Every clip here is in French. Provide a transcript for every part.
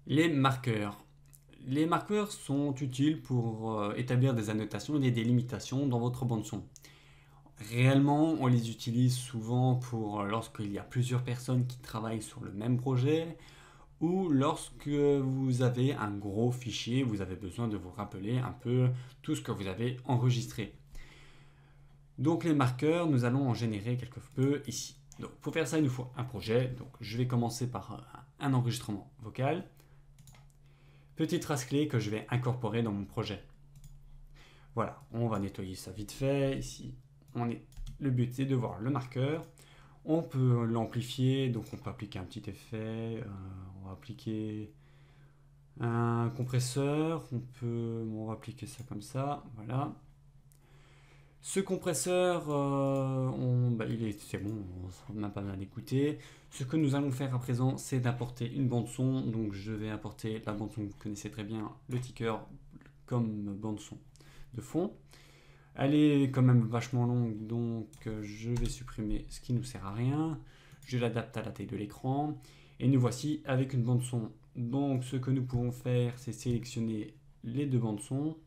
Les marqueurs. Les marqueurs sont utiles pour établir des annotations et des délimitations dans votre bande son. Réellement, on les utilise souvent pour lorsqu'il y a plusieurs personnes qui travaillent sur le même projet ou lorsque vous avez un gros fichier, vous avez besoin de vous rappeler un peu tout ce que vous avez enregistré. Donc les marqueurs, nous allons en générer quelque peu ici. Donc pour faire ça, il nous faut un projet. Donc je vais commencer par un enregistrement vocal. Petite trace clé que je vais incorporer dans mon projet. Voilà, on va nettoyer ça vite fait. Ici, le but c'est de voir le marqueur. On peut l'amplifier, donc on peut appliquer un petit effet. On va appliquer un compresseur. On va appliquer ça comme ça. Voilà. Ce compresseur, c'est bon, on n'a pas mal d'écouter. Ce que nous allons faire à présent, c'est d'apporter une bande son. Donc je vais apporter la bande son que vous connaissez très bien, le ticker, comme bande son de fond. Elle est quand même vachement longue, donc je vais supprimer ce qui ne nous sert à rien. Je l'adapte à la taille de l'écran. Et nous voici avec une bande son. Donc ce que nous pouvons faire, c'est sélectionner les deux bandes son.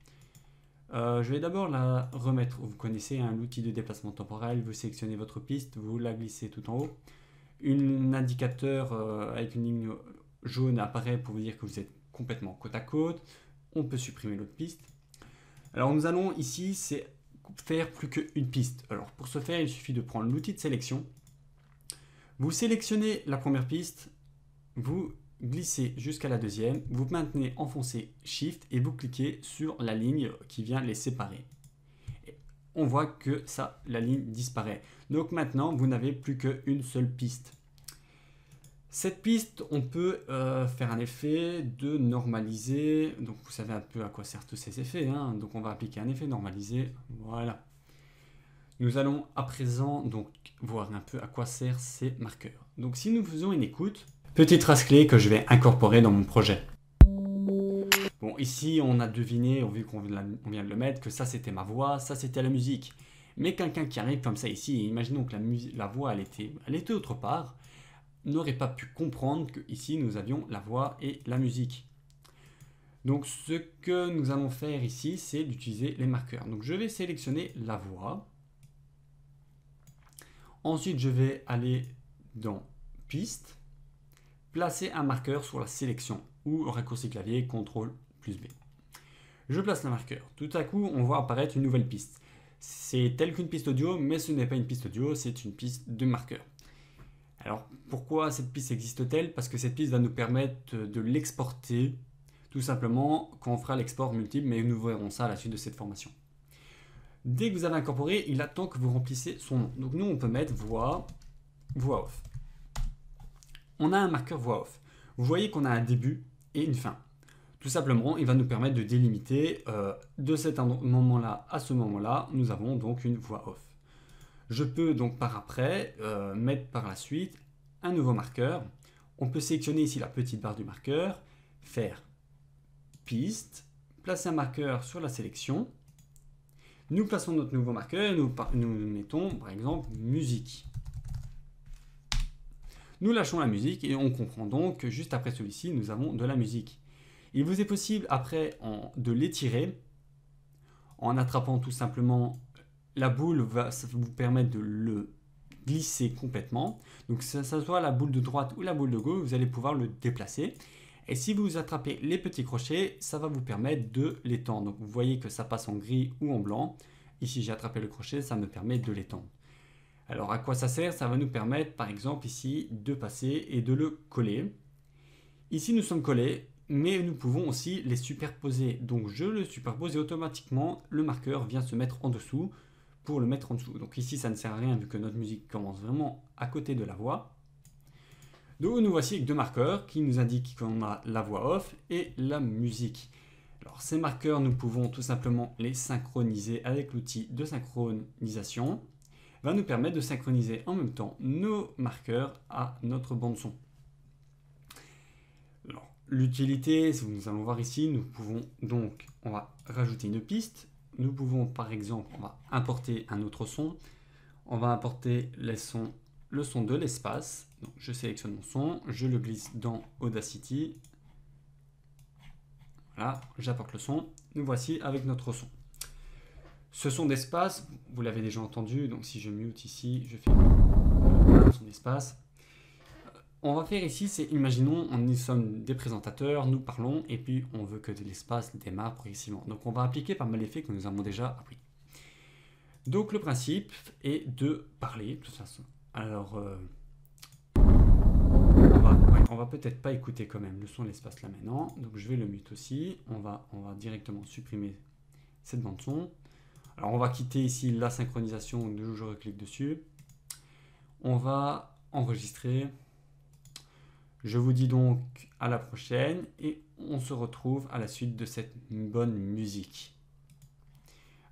Je vais d'abord la remettre. Vous connaissez l'outil de déplacement temporel. Vous sélectionnez votre piste, vous la glissez tout en haut. Un indicateur avec une ligne jaune apparaît pour vous dire que vous êtes complètement côte à côte. On peut supprimer l'autre piste. Alors nous allons ici faire plus qu'une piste. Alors pour ce faire, il suffit de prendre l'outil de sélection. Vous sélectionnez la première piste, vous glissez jusqu'à la deuxième, vous maintenez enfoncé Shift et vous cliquez sur la ligne qui vient les séparer. Et on voit que la ligne disparaît. Donc maintenant, vous n'avez plus qu'une seule piste. Cette piste, on peut faire un effet de normaliser. Donc vous savez un peu à quoi servent tous ces effets. Donc on va appliquer un effet normalisé. Voilà. Nous allons à présent donc voir un peu à quoi servent ces marqueurs. Donc si nous faisons une écoute, petite trace clé que je vais incorporer dans mon projet. Bon, ici on a deviné, vu qu'on vient de le mettre, que ça c'était ma voix, ça c'était la musique. Mais quelqu'un qui arrive comme ça ici, imaginons que la voix elle était autre part, n'aurait pas pu comprendre que ici nous avions la voix et la musique. Donc ce que nous allons faire ici, c'est d'utiliser les marqueurs. Donc je vais sélectionner la voix. Ensuite je vais aller dans piste, placer un marqueur sur la sélection ou raccourci clavier CTRL plus B. Je place le marqueur. Tout à coup on voit apparaître une nouvelle piste. C'est tel qu'une piste audio, mais ce n'est pas une piste audio, c'est une piste de marqueur. Alors pourquoi cette piste existe-t-elle? Parce que cette piste va nous permettre de l'exporter tout simplement quand on fera l'export multiple, mais nous verrons ça à la suite de cette formation. Dès que vous avez incorporé, il attend que vous remplissez son nom. Donc nous on peut mettre voix off. On a un marqueur voix off. Vous voyez qu'on a un début et une fin. Tout simplement, il va nous permettre de délimiter de cet moment-là à ce moment-là, nous avons donc une voix off. Je peux donc par après mettre par la suite un nouveau marqueur. On peut sélectionner ici la petite barre du marqueur, faire piste, placer un marqueur sur la sélection. Nous plaçons notre nouveau marqueur et nous mettons par exemple musique. Nous lâchons la musique et on comprend donc que juste après celui-ci, nous avons de la musique. Il vous est possible après de l'étirer en attrapant tout simplement la boule, va vous permettre de le glisser complètement. Donc ça soit la boule de droite ou la boule de gauche, vous allez pouvoir le déplacer. Et si vous attrapez les petits crochets, ça va vous permettre de l'étendre. Donc vous voyez que ça passe en gris ou en blanc. Ici j'ai attrapé le crochet, ça me permet de l'étendre. Alors à quoi ça sert? Ça va nous permettre par exemple ici de passer et de le coller. Ici nous sommes collés, mais nous pouvons aussi les superposer. Donc je le superpose et automatiquement le marqueur vient se mettre en dessous pour le mettre en dessous. Donc ici ça ne sert à rien vu que notre musique commence vraiment à côté de la voix. Donc nous voici avec deux marqueurs qui nous indiquent qu'on a la voix off et la musique. Alors ces marqueurs, nous pouvons tout simplement les synchroniser avec l'outil de synchronisation. Va nous permettre de synchroniser en même temps nos marqueurs à notre bande son. Alors l'utilité, nous allons voir ici, nous pouvons donc, on va rajouter une piste. Nous pouvons par exemple, on va importer un autre son. On va importer le son de l'espace. Donc je sélectionne mon son, je le glisse dans Audacity. Voilà, j'apporte le son. Nous voici avec notre son. Ce son d'espace, vous l'avez déjà entendu, donc si je mute ici, je fais un son d'espace. On va faire ici, c'est, imaginons, nous sommes des présentateurs, nous parlons, et puis on veut que l'espace démarre progressivement. Donc on va appliquer pas mal d'effets que nous avons déjà appris. Donc le principe est de parler, de toute façon. Alors, on va peut-être pas écouter quand même le son de l'espace là maintenant, donc je vais le mute aussi. On va directement supprimer cette bande son. Alors on va quitter ici la synchronisation, je reclique dessus. On va enregistrer. Je vous dis donc à la prochaine et on se retrouve à la suite de cette bonne musique.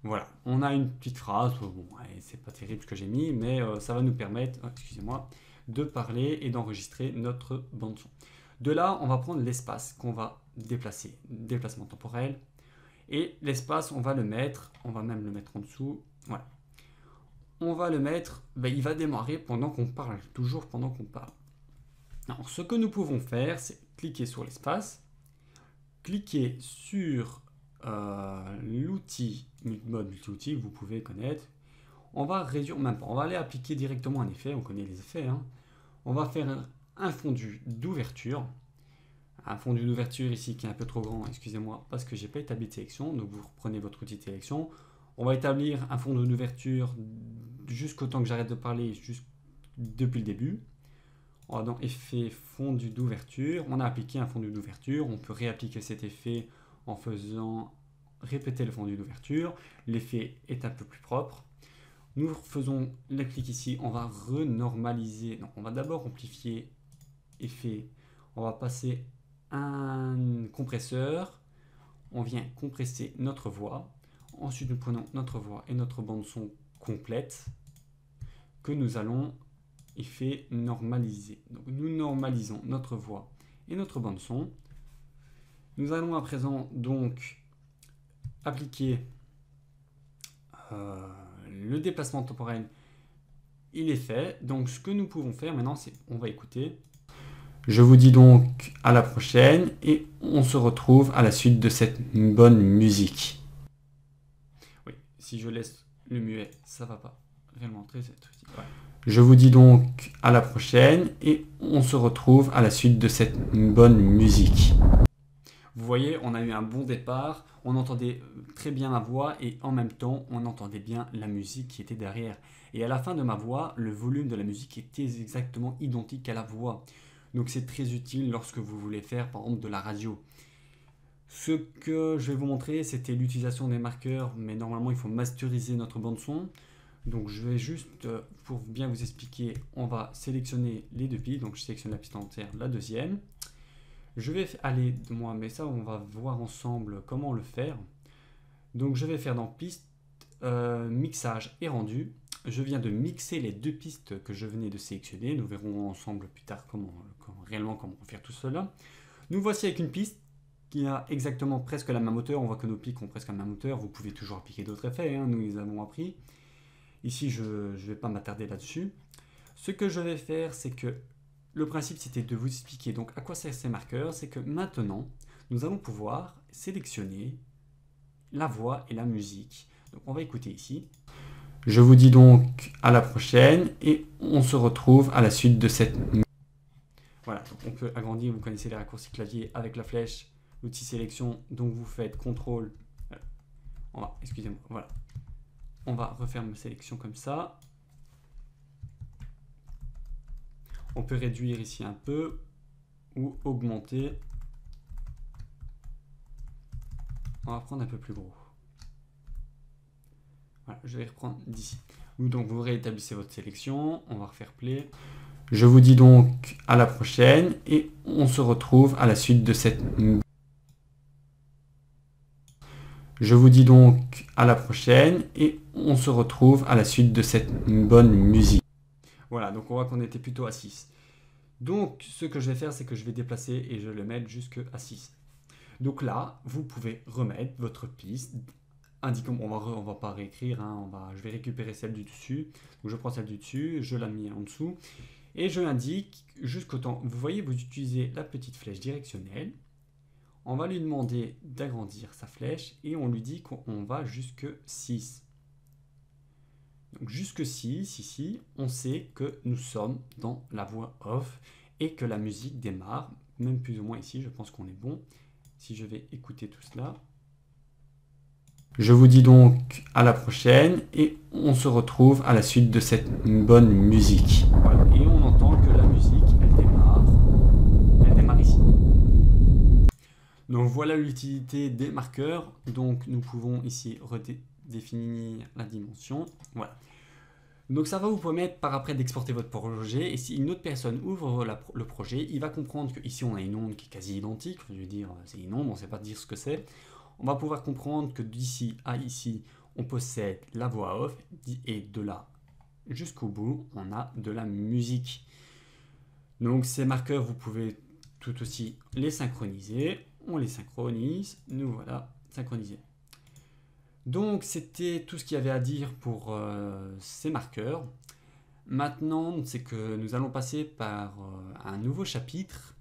Voilà, on a une petite phrase, bon, c'est pas terrible ce que j'ai mis, mais ça va nous permettre, excusez-moi, de parler et d'enregistrer notre bande son. De là, on va prendre l'espace qu'on va déplacer, déplacement temporel, et l'espace, on va le mettre, on va même le mettre en dessous, voilà. On va le mettre, il va démarrer pendant qu'on parle, toujours pendant qu'on parle. Alors, ce que nous pouvons faire, c'est cliquer sur l'espace, cliquer sur l'outil mode multi-outil, vous pouvez connaître. On va réduire, même pas, on va aller appliquer directement un effet, on connaît les effets. Hein. On va faire un fondu d'ouverture. Un fondu d'ouverture ici qui est un peu trop grand, excusez-moi, parce que j'ai pas établi de sélection. Donc vous reprenez votre outil de sélection. On va établir un fondu d'ouverture jusqu'au temps que j'arrête de parler, depuis le début. On va dans effet fondu d'ouverture. On a appliqué un fondu d'ouverture. On peut réappliquer cet effet en faisant répéter le fondu d'ouverture. L'effet est un peu plus propre. Nous faisons le clic ici. On va renormaliser. Non, on va d'abord amplifier effet. On va passer un compresseur. On vient compresser notre voix. Ensuite, nous prenons notre voix et notre bande son complète que nous allons effet normaliser. Donc nous normalisons notre voix et notre bande son. Nous allons à présent donc appliquer le déplacement temporel. Il est fait. Donc ce que nous pouvons faire maintenant, c'est on va écouter. Je vous dis donc à la prochaine et on se retrouve à la suite de cette bonne musique. Oui, si je laisse le muet, ça va pas réellement très utile. Ouais. Je vous dis donc à la prochaine et on se retrouve à la suite de cette bonne musique. Vous voyez, on a eu un bon départ, on entendait très bien ma voix et en même temps, on entendait bien la musique qui était derrière. Et à la fin de ma voix, le volume de la musique était exactement identique à la voix. Donc c'est très utile lorsque vous voulez faire par exemple de la radio. Ce que je vais vous montrer, c'était l'utilisation des marqueurs, mais normalement il faut masteriser notre bande son. Donc je vais juste, pour bien vous expliquer, on va sélectionner les deux pistes. Donc je sélectionne la piste entière, la deuxième. Je vais aller de moi, mais ça on va voir ensemble comment le faire. Donc je vais faire dans piste, mixage et rendu. Je viens de mixer les deux pistes que je venais de sélectionner. Nous verrons ensemble plus tard comment faire tout cela. Nous voici avec une piste qui a exactement presque la même hauteur. On voit que nos pics ont presque la même hauteur. Vous pouvez toujours appliquer d'autres effets, hein, nous les avons appris. Ici, je ne vais pas m'attarder là-dessus. Ce que je vais faire, c'est que le principe, c'était de vous expliquer donc à quoi servent ces marqueurs. C'est que maintenant, nous allons pouvoir sélectionner la voix et la musique. Donc, on va écouter ici. Je vous dis donc à la prochaine et on se retrouve à la suite de cette... Voilà, donc on peut agrandir, vous connaissez les raccourcis clavier avec la flèche, l'outil sélection, donc vous faites CTRL. Excusez-moi, voilà. On va refaire ma sélection comme ça. On peut réduire ici un peu ou augmenter. On va prendre un peu plus gros. Voilà, je vais reprendre d'ici. Donc vous rétablissez votre sélection. On va refaire play. Je vous dis donc à la prochaine et on se retrouve à la suite de cette... Je vous dis donc à la prochaine et on se retrouve à la suite de cette bonne musique. Voilà, donc on voit qu'on était plutôt à 6. Donc ce que je vais faire, c'est que je vais déplacer et je vais le mettre jusqu'à 6. Donc là, vous pouvez remettre votre piste. Indiquons, on va pas réécrire, hein, je vais récupérer celle du dessus. Donc je prends celle du dessus, je la mets en dessous. Et je l'indique jusqu'au temps. Vous voyez, vous utilisez la petite flèche directionnelle. On va lui demander d'agrandir sa flèche et on lui dit qu'on va jusque 6. Donc jusque 6, ici, on sait que nous sommes dans la voix off et que la musique démarre, même plus ou moins ici, je pense qu'on est bon. Si je vais écouter tout cela. Je vous dis donc à la prochaine et on se retrouve à la suite de cette bonne musique. Voilà. Et on entend que la musique, elle démarre ici. Donc voilà l'utilité des marqueurs. Donc nous pouvons ici redéfinir la dimension. Voilà. Donc ça va vous permettre par après d'exporter votre projet, et si une autre personne ouvre le projet, il va comprendre qu'ici on a une onde qui est quasi identique, je veux dire c'est une onde, on ne sait pas dire ce que c'est. On va pouvoir comprendre que d'ici à ici, on possède la voix off, et de là jusqu'au bout, on a de la musique. Donc ces marqueurs, vous pouvez tout aussi les synchroniser. On les synchronise, nous voilà synchronisés. Donc c'était tout ce qu'il y avait à dire pour ces marqueurs. Maintenant, c'est que nous allons passer par un nouveau chapitre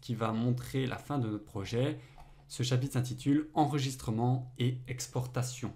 qui va montrer la fin de notre projet. Ce chapitre s'intitule Enregistrement et exportation.